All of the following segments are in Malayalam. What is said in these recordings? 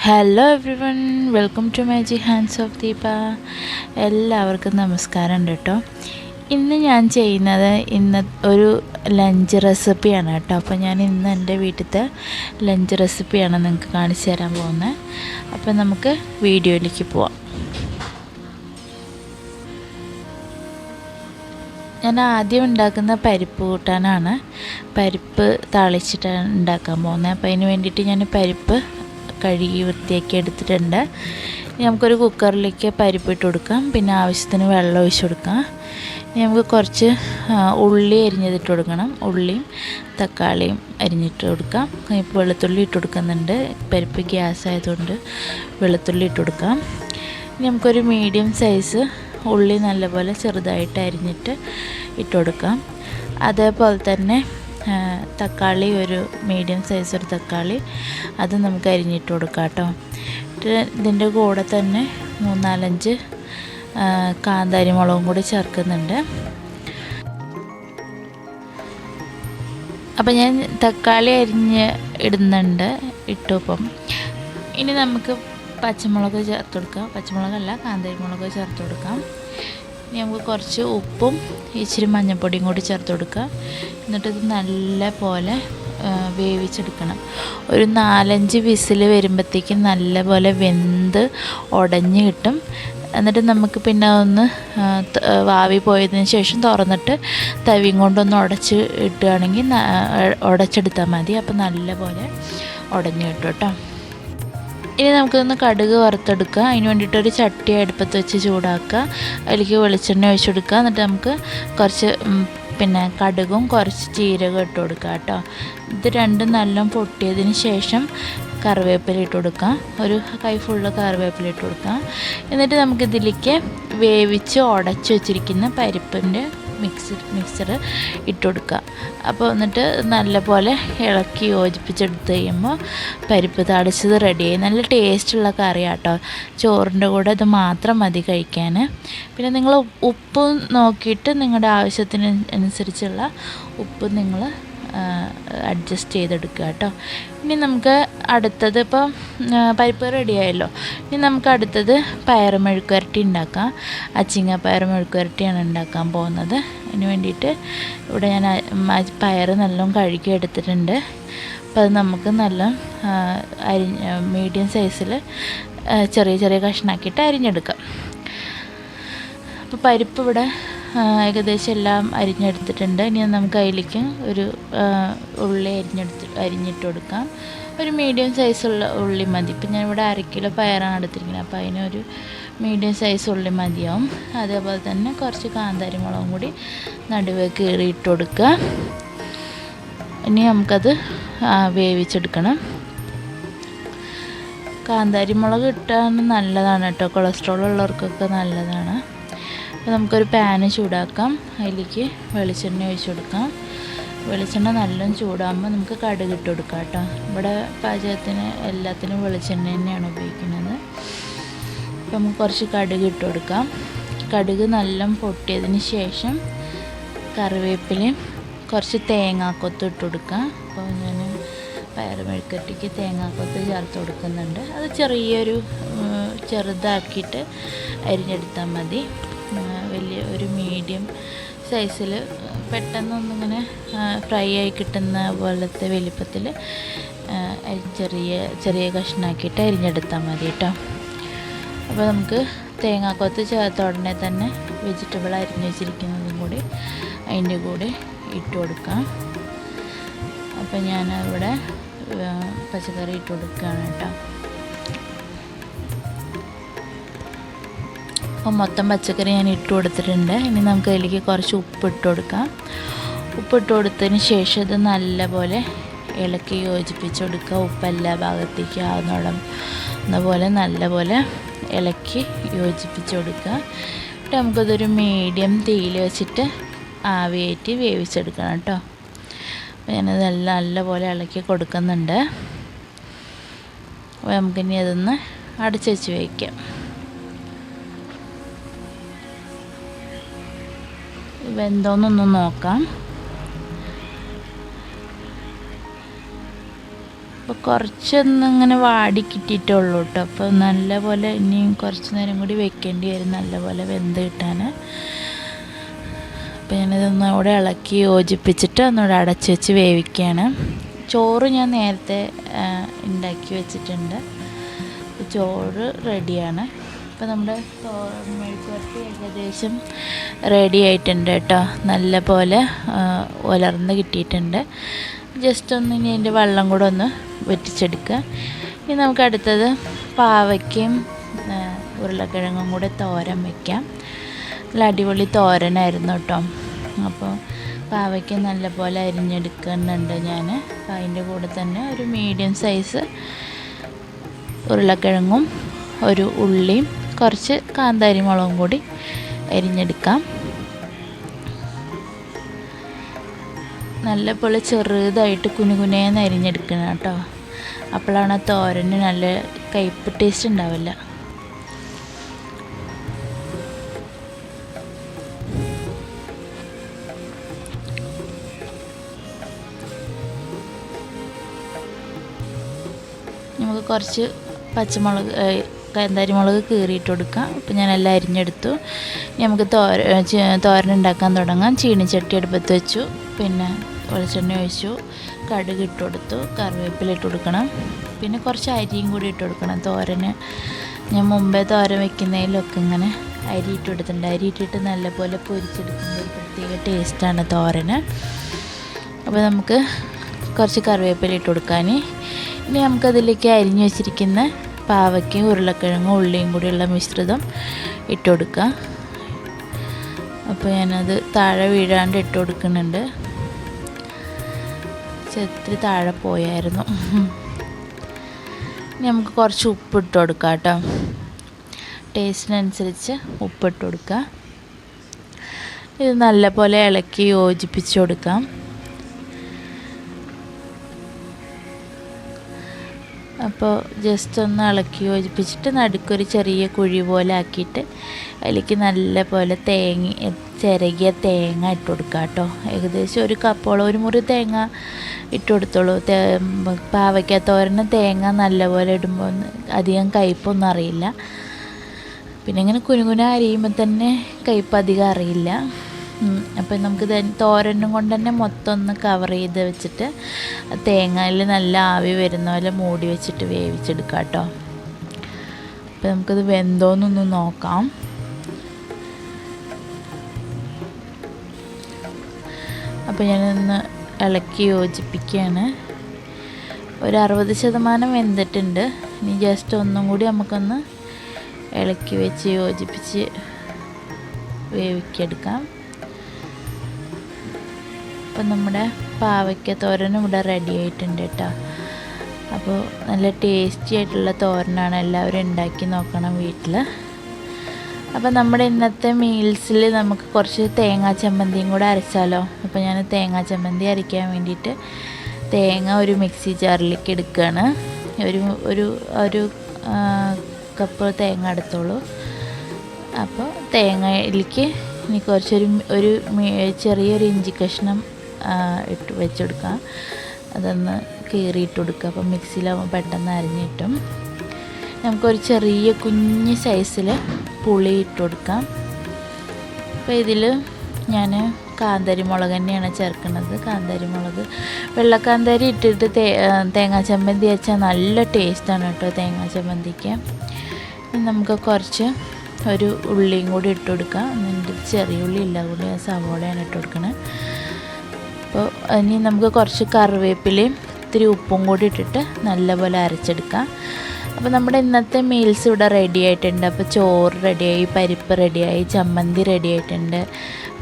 Hello everyone, welcome to magic hands of Deepa. എല്ലാവർക്കും നമസ്കാരം കേട്ടോ. ഇന്ന് ഞാൻ ചെയ്യുന്നത് ഒരു ലഞ്ച് റെസിപ്പിയാണ് കേട്ടോ. അപ്പോൾ ഞാൻ ഇന്ന് എൻ്റെ വീട്ടിലത്തെ ലഞ്ച് റെസിപ്പിയാണ് നിങ്ങൾക്ക് കാണിച്ചു തരാൻ പോകുന്നത്. അപ്പോൾ നമുക്ക് വീഡിയോയിലേക്ക് പോവാം. ഞാൻ ആദ്യം ഉണ്ടാക്കുന്ന പരിപ്പ് കൂട്ടാനാണ്. പരിപ്പ് താളിച്ചിട്ടാണ് ഉണ്ടാക്കാൻ പോകുന്നത്. അപ്പോൾ അതിന് വേണ്ടിയിട്ട് ഞാൻ പരിപ്പ് കഴുകി വൃത്തിയാക്കി എടുത്തിട്ടുണ്ട്. ഇനി നമുക്കൊരു കുക്കറിലേക്ക് പരിപ്പ് ഇട്ട് കൊടുക്കാം. പിന്നെ ആവശ്യത്തിന് വെള്ളം ഒഴിച്ച് കൊടുക്കാം. ഇനി നമുക്ക് കുറച്ച് ഉള്ളി അരിഞ്ഞതിട്ട് കൊടുക്കണം. ഉള്ളിയും തക്കാളിയും അരിഞ്ഞിട്ട് കൊടുക്കാം. ഇപ്പോൾ വെളുത്തുള്ളി ഇട്ട് കൊടുക്കുന്നുണ്ട്. പരിപ്പ് ഗ്യാസ് ആയതുകൊണ്ട് വെളുത്തുള്ളി ഇട്ട് കൊടുക്കാം. ഇനി നമുക്കൊരു മീഡിയം സൈസ് ഉള്ളി നല്ലപോലെ ചെറുതായിട്ട് അരിഞ്ഞിട്ട് ഇട്ട് കൊടുക്കാം. അതേപോലെ തന്നെ തക്കാളി ഒരു മീഡിയം സൈസ് ഒരു തക്കാളി അത് നമുക്ക് അരിഞ്ഞിട്ട് കൊടുക്കാം കേട്ടോ. ഇതിൻ്റെ കൂടെ തന്നെ 3-4 കാന്താരി മുളകും കൂടി ചേർക്കുന്നുണ്ട്. അപ്പം ഞാൻ തക്കാളി അരിഞ്ഞ് ഇടുന്നുണ്ട്, ഇട്ടു. ഇപ്പം ഇനി നമുക്ക് പച്ചമുളക് ചേർത്ത് കൊടുക്കാം. പച്ചമുളകല്ല, കാന്താരി മുളക് ചേർത്ത് കൊടുക്കാം. ഇനി നമുക്ക് കുറച്ച് ഉപ്പും ഇച്ചിരി മഞ്ഞൾപ്പൊടിയും കൂടി ചേർത്ത് കൊടുക്കുക. എന്നിട്ടിത് നല്ല പോലെ വേവിച്ചെടുക്കണം. ഒരു 4-5 വിസിൽ വരുമ്പോഴത്തേക്കും നല്ല പോലെ വെന്ത് ഉടഞ്ഞ് കിട്ടും. എന്നിട്ട് നമുക്ക് പിന്നെ ഒന്ന് വാവി പോയതിന് ശേഷം തുറന്നിട്ട് തവിയും കൊണ്ടൊന്ന് ഉടച്ച് ഇട്ടുകയാണെങ്കിൽ ഉടച്ചെടുത്താൽ മതി. അപ്പോൾ നല്ല പോലെ ഉടഞ്ഞ് കിട്ടും കേട്ടോ. ഇനി നമുക്കൊന്ന് കടുക് വറുത്തെടുക്കുക. അതിന് വേണ്ടിയിട്ടൊരു ചട്ടി അടുപ്പത്ത് വെച്ച് ചൂടാക്കുക. അതിലേക്ക് വെളിച്ചെണ്ണ ഒഴിച്ച് കൊടുക്കുക. എന്നിട്ട് നമുക്ക് കുറച്ച് കടുകും കുറച്ച് ജീരകം ഇട്ട് കൊടുക്കുക കേട്ടോ. ഇത് രണ്ടും നല്ല പൊട്ടിയതിന് ശേഷം കറിവേപ്പില ഇട്ട് കൊടുക്കാം. ഒരു കൈ ഫുള്ള് കറിവേപ്പില ഇട്ട് കൊടുക്കാം. എന്നിട്ട് നമുക്കിതിലേക്ക് വേവിച്ച് ഉടച്ച് വെച്ചിരിക്കുന്ന പരിപ്പിൻ്റെ മിക്സർ ഇട്ട് കൊടുക്കുക. അപ്പോൾ എന്നിട്ട് നല്ലപോലെ ഇളക്കി യോജിപ്പിച്ചെടുത്ത് കഴിയുമ്പോൾ പരിപ്പ് താളിച്ചത് റെഡിയായി. നല്ല ടേസ്റ്റുള്ള കറിയാണ് കേട്ടോ. ചോറിൻ്റെ കൂടെ ഇത് മാത്രം മതി കഴിക്കാൻ. പിന്നെ നിങ്ങൾ ഉപ്പ് നോക്കിയിട്ട് നിങ്ങളുടെ ആവശ്യത്തിന് അനുസരിച്ചുള്ള ഉപ്പ് നിങ്ങൾ അഡ്ജസ്റ്റ് ചെയ്തെടുക്കുക കേട്ടോ. ഇനി നമുക്ക് അടുത്തത്, ഇപ്പോൾ പരിപ്പ് റെഡിയായല്ലോ. ഇനി നമുക്ക് അടുത്തത് പയറ് മെഴുക്കുവരട്ടി ഉണ്ടാക്കാം. അച്ചിങ്ങ പയറ് മെഴുക്കുവരട്ടിയാണ് ഉണ്ടാക്കാൻ പോകുന്നത്. അതിന് വേണ്ടിയിട്ട് ഇവിടെ ഞാൻ പയറ് നല്ലോണം കഴുകി എടുത്തിട്ടുണ്ട്. അപ്പോൾ അത് നമുക്ക് നല്ല മീഡിയം സൈസിൽ ചെറിയ ചെറിയ കഷ്ണാക്കിയിട്ട് അരിഞ്ഞെടുക്കാം. അപ്പോൾ പരിപ്പ് ഇവിടെ ഏകദേശം എല്ലാം അരിഞ്ഞെടുത്തിട്ടുണ്ട്. ഇനി നമുക്ക് അതിലേക്ക് ഒരു ഉള്ളി അരിഞ്ഞിട്ട് കൊടുക്കാം. ഒരു മീഡിയം സൈസുള്ള ഉള്ളി മതി. ഇപ്പം ഞാനിവിടെ 1/2 കിലോ പയറാണ് എടുത്തിരിക്കുന്നത്. അപ്പോൾ അതിനൊരു മീഡിയം സൈസ് ഉള്ളി മതിയാവും. അതേപോലെ തന്നെ കുറച്ച് കാന്താരി മുളകും കൂടി നടുവേ കീറി ഇട്ട് കൊടുക്കുക. ഇനി നമുക്കത് വേവിച്ചെടുക്കണം. കാന്താരി മുളക് ഇട്ടാൽ നല്ലതാണ് കേട്ടോ. കൊളസ്ട്രോൾ ഉള്ളവർക്കൊക്കെ നല്ലതാണ്. അപ്പോൾ നമുക്കൊരു പാന് ചൂടാക്കാം. അതിലേക്ക് വെളിച്ചെണ്ണ ഒഴിച്ച് കൊടുക്കാം. വെളിച്ചെണ്ണ നല്ലോണം ചൂടാകുമ്പോൾ നമുക്ക് കടുക് ഇട്ട് കൊടുക്കാം കേട്ടോ. ഇവിടെ പാചകത്തിന് എല്ലാത്തിനും വെളിച്ചെണ്ണ തന്നെയാണ് ഉപയോഗിക്കുന്നത്. അപ്പോൾ നമുക്ക് കുറച്ച് കടുക് ഇട്ട് കൊടുക്കാം. കടുക് നല്ലോണം പൊട്ടിയതിന് ശേഷം കറിവേപ്പിലയും കുറച്ച് തേങ്ങാക്കൊത്ത് ഇട്ട് കൊടുക്കാം. അപ്പോൾ ഞാൻ പയറ് മെഴുക്കുവരട്ടിക്ക് തേങ്ങാക്കൊത്ത് ചേർത്ത് കൊടുക്കുന്നുണ്ട്. അത് ചെറുതാക്കിയിട്ട് അരിഞ്ഞെടുത്താൽ മതി. വലിയ ഒരു മീഡിയം സൈസിൽ പെട്ടെന്നൊന്നിങ്ങനെ ഫ്രൈ ആയി കിട്ടുന്ന പോലത്തെ വലിപ്പത്തിൽ ചെറിയ കഷ്ണാക്കിയിട്ട് അരിഞ്ഞെടുത്താൽ മതി കേട്ടോ. അപ്പോൾ നമുക്ക് തേങ്ങാക്കൊത്ത് ചേർത്ത ഉടനെ തന്നെ വെജിറ്റബിൾ അരിഞ്ഞ് വെച്ചിരിക്കുന്നതും കൂടി അതിൻ്റെ കൂടെ ഇട്ട് കൊടുക്കാം. അപ്പോൾ ഞാനിവിടെ പച്ചക്കറി ഇട്ട് കൊടുക്കുകയാണ് കേട്ടോ. അപ്പോൾ മൊത്തം പച്ചക്കറി ഞാൻ ഇട്ട് കൊടുത്തിട്ടുണ്ട്. ഇനി നമുക്ക് അതിലേക്ക് കുറച്ച് ഉപ്പിട്ട് കൊടുക്കാം. ഉപ്പിട്ട് കൊടുത്തതിന് ശേഷം ഇത് നല്ലപോലെ ഇളക്കി യോജിപ്പിച്ച് കൊടുക്കുക. ഉപ്പ് എല്ലാ ഭാഗത്തേക്ക് ആവുന്ന പോലെ നല്ലപോലെ ഇളക്കി യോജിപ്പിച്ച് കൊടുക്കുക. എന്നിട്ട് നമുക്കതൊരു മീഡിയം തീയിൽ വെച്ചിട്ട് ആവിയേറ്റി വേവിച്ചെടുക്കണം കേട്ടോ. അപ്പോൾ ഞാനത് നല്ലപോലെ ഇളക്കി കൊടുക്കുന്നുണ്ട്. അപ്പോൾ നമുക്കിനി അതൊന്ന് അടച്ച് വെച്ച് വയ്ക്കാം. വെന്തോന്നൊന്ന് നോക്കാം. അപ്പോൾ കുറച്ചൊന്നിങ്ങനെ വാടി കിട്ടിയിട്ടുള്ളൂ കേട്ടോ. അപ്പോൾ നല്ലപോലെ ഇനിയും കുറച്ച് നേരം കൂടി വെക്കേണ്ടി വരും നല്ലപോലെ വെന്ത് കിട്ടാൻ. അപ്പോൾ ഞാനിതൊന്നുകൂടെ ഇളക്കി യോജിപ്പിച്ചിട്ട് ഒന്നുകൂടെ അടച്ച് വെച്ച് വേവിക്കുകയാണ്. ചോറ് ഞാൻ നേരത്തെ ഉണ്ടാക്കി വെച്ചിട്ടുണ്ട്. ചോറ് റെഡിയാണ്. അപ്പോൾ നമ്മുടെ മെഴുക്കുവരട്ടി ഏകദേശം റെഡി ആയിട്ടുണ്ട് കേട്ടോ. നല്ല പോലെ ഉലർന്ന് കിട്ടിയിട്ടുണ്ട്. ജസ്റ്റ് ഒന്ന് ഇനി അതിൻ്റെ വെള്ളം കൂടെ ഒന്ന് വറ്റിച്ചെടുക്കുക. ഇനി നമുക്ക് അടുത്തത് പാവയ്ക്കയും ഉരുളക്കിഴങ്ങും കൂടെ തോരൻ വയ്ക്കാം. നല്ല അടിപൊളി തോരനായിരുന്നു കേട്ടോ. അപ്പോൾ പാവയ്ക്ക നല്ലപോലെ അരിഞ്ഞെടുക്കുന്നുണ്ട് ഞാൻ. അപ്പോൾ അതിൻ്റെ കൂടെ തന്നെ ഒരു മീഡിയം സൈസ് ഉരുളക്കിഴങ്ങും ഒരു ഉള്ളിയും കുറച്ച് കാന്താരി മുളകും കൂടി അരിഞ്ഞെടുക്കാം. നല്ലപോലെ ചെറുതായിട്ട് കുനുകുനേന്ന് അരിഞ്ഞെടുക്കണം കേട്ടോ. അപ്പോഴാണ് തോരന് നല്ല കയ്പ്പ് ടേസ്റ്റ് ഉണ്ടാവില്ല. നമുക്ക് കുറച്ച് പച്ചമുളക് കാന്താരി മുളക് കീറിയിട്ട് കൊടുക്കാം. അപ്പോൾ ഞാനെല്ലാം അരിഞ്ഞെടുത്തു. നമുക്ക് തോരൻ ഉണ്ടാക്കാൻ തുടങ്ങാം. ചീനിച്ചട്ടി അടുപ്പത്ത് വെച്ചു. പിന്നെ വെളിച്ചെണ്ണ ഒഴിച്ചു. കടുക് ഇട്ട് കൊടുത്തു. കറിവേപ്പില ഇട്ട് കൊടുക്കണം. പിന്നെ കുറച്ച് അരിയും കൂടി ഇട്ട് കൊടുക്കണം. തോരന് ഞാൻ മുമ്പേ തോരൻ വെക്കുന്നതിലൊക്കെ ഇങ്ങനെ അരി ഇട്ട് കൊടുത്തിട്ടുണ്ട്. അരി ഇട്ടിട്ട് നല്ലപോലെ പൊരിച്ചെടുക്കുമ്പോൾ ഒരു പ്രത്യേക ടേസ്റ്റാണ് തോരന്. അപ്പോൾ നമുക്ക് കുറച്ച് കറിവേപ്പില ഇട്ട് കൊടുക്കാൻ. ഇനി നമുക്കതിലേക്ക് അരിഞ്ഞു വെച്ചിരിക്കുന്ന പാവയ്ക്കയും ഉരുളക്കിഴങ്ങും ഉള്ളിയും കൂടിയുള്ള മിശ്രിതം ഇട്ട് കൊടുക്കുക. അപ്പോൾ ഞാനത് താഴെ വീഴാണ്ട് ഇട്ട് കൊടുക്കുന്നുണ്ട്. ഇത്തിരി താഴെ പോയായിരുന്നു. ഇനി നമുക്ക് കുറച്ച് ഉപ്പിട്ട് കൊടുക്കാം കേട്ടോ. ടേസ്റ്റിനനുസരിച്ച് ഉപ്പിട്ട് കൊടുക്കുക. ഇത് നല്ലപോലെ ഇളക്കി യോജിപ്പിച്ച് കൊടുക്കാം. അപ്പോൾ ജസ്റ്റ് ഒന്ന് ഇളക്കി യോജിപ്പിച്ചിട്ട് നടുക്കൊരു ചെറിയ കുഴി പോലെ ആക്കിയിട്ട് അതിലേക്ക് നല്ല പോലെ ചിരകിയ തേങ്ങ ഇട്ട് കൊടുക്കുക കേട്ടോ. ഏകദേശം ഒരു കപ്പോളം ഒരു മുറി തേങ്ങ ഇട്ട് കൊടുത്തോളൂ. പാവയ്ക്ക തോരന് തേങ്ങ നല്ലപോലെ ഇടുമ്പോൾ അധികം കയ്പൊന്നും അറിയില്ല. പിന്നെ ഇങ്ങനെ കുനുകുന അരിയുമ്പോൾ തന്നെ കയ്പ് അധികം അറിയില്ല. അപ്പോൾ നമുക്ക് തോരനും കൊണ്ട് തന്നെ മൊത്തം ഒന്ന് കവർ ചെയ്ത് വെച്ചിട്ട് തേങ്ങയിൽ നല്ല ആവി വരുന്ന പോലെ മൂടി വെച്ചിട്ട് വേവിച്ചെടുക്കാം കേട്ടോ. അപ്പോൾ നമുക്കത് വെന്തോന്നൊന്ന് നോക്കാം. അപ്പോൾ ഞാനൊന്ന് ഇളക്കി യോജിപ്പിക്കുകയാണ്. ഒരു 60% വെന്തിട്ടുണ്ട്. ഇനി ജസ്റ്റ് ഒന്നും കൂടി നമുക്കൊന്ന് ഇളക്കി വെച്ച് യോജിപ്പിച്ച് വേവിക്കെടുക്കാം. അപ്പം നമ്മുടെ പാവയ്ക്ക തോരനും ഇവിടെ റെഡി ആയിട്ടുണ്ട് കേട്ടോ. അപ്പോൾ നല്ല ടേസ്റ്റി ആയിട്ടുള്ള തോരനാണ്. എല്ലാവരും ഉണ്ടാക്കി നോക്കണം വീട്ടിൽ. അപ്പോൾ നമ്മുടെ ഇന്നത്തെ മീൽസിൽ നമുക്ക് കുറച്ച് തേങ്ങാ ചമ്മന്തിയും കൂടെ അരച്ചാലോ. അപ്പോൾ ഞാൻ തേങ്ങാ ചമ്മന്തി അരയ്ക്കാൻ വേണ്ടിയിട്ട് തേങ്ങ ഒരു മിക്സി ജാറിലേക്ക് എടുക്കുകയാണ്. ഒരു കപ്പ് തേങ്ങ എടുത്തോളൂ. അപ്പോൾ തേങ്ങയിലേക്ക് ഇനി ഒരു ചെറിയൊരു ഇഞ്ചി കഷ്ണം ഇട്ട് വെച്ചെടുക്കാം. അതൊന്ന് കീറിയിട്ട് കൊടുക്കുക. അപ്പോൾ മിക്സിയിലാവുമ്പോൾ പെട്ടെന്ന് അരിഞ്ഞ് കിട്ടും. നമുക്കൊരു ചെറിയ കുഞ്ഞ് സൈസിൽ പുളി ഇട്ട് കൊടുക്കാം. അപ്പോൾ ഇതിൽ ഞാൻ കാന്താരി മുളക് തന്നെയാണ് ചേർക്കുന്നത്. കാന്താരി മുളക് വെള്ളക്കാന്താരി ഇട്ടിട്ട് തേങ്ങാ ചമ്മന്തി വെച്ചാൽ നല്ല ടേസ്റ്റാണ് കേട്ടോ തേങ്ങാ ചമ്മന്തിക്ക്. നമുക്ക് കുറച്ച് ഒരു ഉള്ളിയും കൂടി ഇട്ട് കൊടുക്കാം. എൻ്റെ ചെറിയ ഉള്ളി ഇല്ല, കൂടി സവോളയാണ് ഇട്ട് കൊടുക്കണത്. അപ്പോൾ ഇനി നമുക്ക് കുറച്ച് കറിവേപ്പിലയും ഇത്തിരി ഉപ്പും കൂടി ഇട്ടിട്ട് നല്ലപോലെ അരച്ചെടുക്കാം. അപ്പോൾ നമ്മുടെ ഇന്നത്തെ മീൽസ് ഇവിടെ റെഡി ആയിട്ടുണ്ട്. അപ്പോൾ ചോറ് റെഡിയായി, പരിപ്പ് റെഡിയായി, ചമ്മന്തി റെഡി ആയിട്ടുണ്ട്,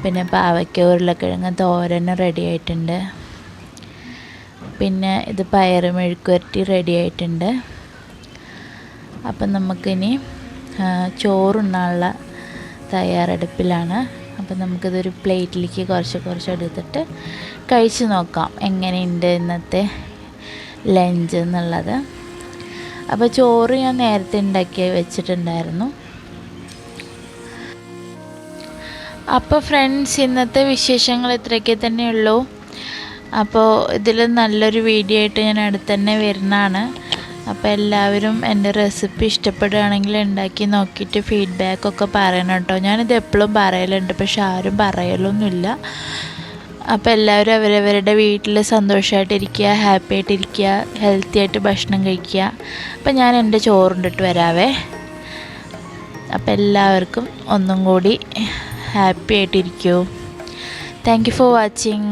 പിന്നെ പാവയ്ക്ക ഉരുളക്കിഴങ്ങ് തോരന് റെഡി ആയിട്ടുണ്ട്, പിന്നെ ഇത് പയർ മെഴുക്കുവരട്ടി റെഡി ആയിട്ടുണ്ട്. അപ്പം നമുക്കിനി ചോറുണ്ണാനുള്ള തയ്യാറെടുപ്പിലാണ്. അപ്പം നമുക്കിതൊരു പ്ലേറ്റിലേക്ക് കുറച്ച് എടുത്തിട്ട് കഴിച്ച് നോക്കാം എങ്ങനെയുണ്ട് ഇന്നത്തെ ലഞ്ച് എന്നുള്ളത്. അപ്പോൾ ചോറ് ഞാൻ നേരത്തെ ഉണ്ടാക്കി വെച്ചിട്ടുണ്ടായിരുന്നു. അപ്പോൾ ഫ്രണ്ട്സ്, ഇന്നത്തെ വിശേഷങ്ങൾ ഇത്രയൊക്കെ തന്നെയുള്ളൂ. അപ്പോൾ ഇതിൽ നല്ലൊരു വീഡിയോ ആയിട്ട് ഞാൻ അടുത്ത് തന്നെ വരുന്നതാണ്. അപ്പോൾ എല്ലാവരും എൻ്റെ റെസിപ്പി ഇഷ്ടപ്പെടുകയാണെങ്കിൽ ഉണ്ടാക്കി നോക്കിയിട്ട് ഫീഡ്ബാക്കൊക്കെ പറയണം കേട്ടോ. ഞാനിത് എപ്പോഴും പറയലുണ്ട്, പക്ഷെ ആരും പറയലൊന്നുമില്ല. അപ്പോൾ എല്ലാവരും അവരവരുടെ വീട്ടിൽ സന്തോഷമായിട്ടിരിക്കുക, ഹാപ്പി ആയിട്ടിരിക്കുക, ഹെൽത്തി ആയിട്ട് ഭക്ഷണം കഴിക്കുക. അപ്പോൾ ഞാൻ എൻ്റെ ചോറുണ്ടിട്ട് വരാവേ. അപ്പോൾ എല്ലാവർക്കും ഒന്നും കൂടി ഹാപ്പി ആയിട്ടിരിക്കൂ. Thank you for watching.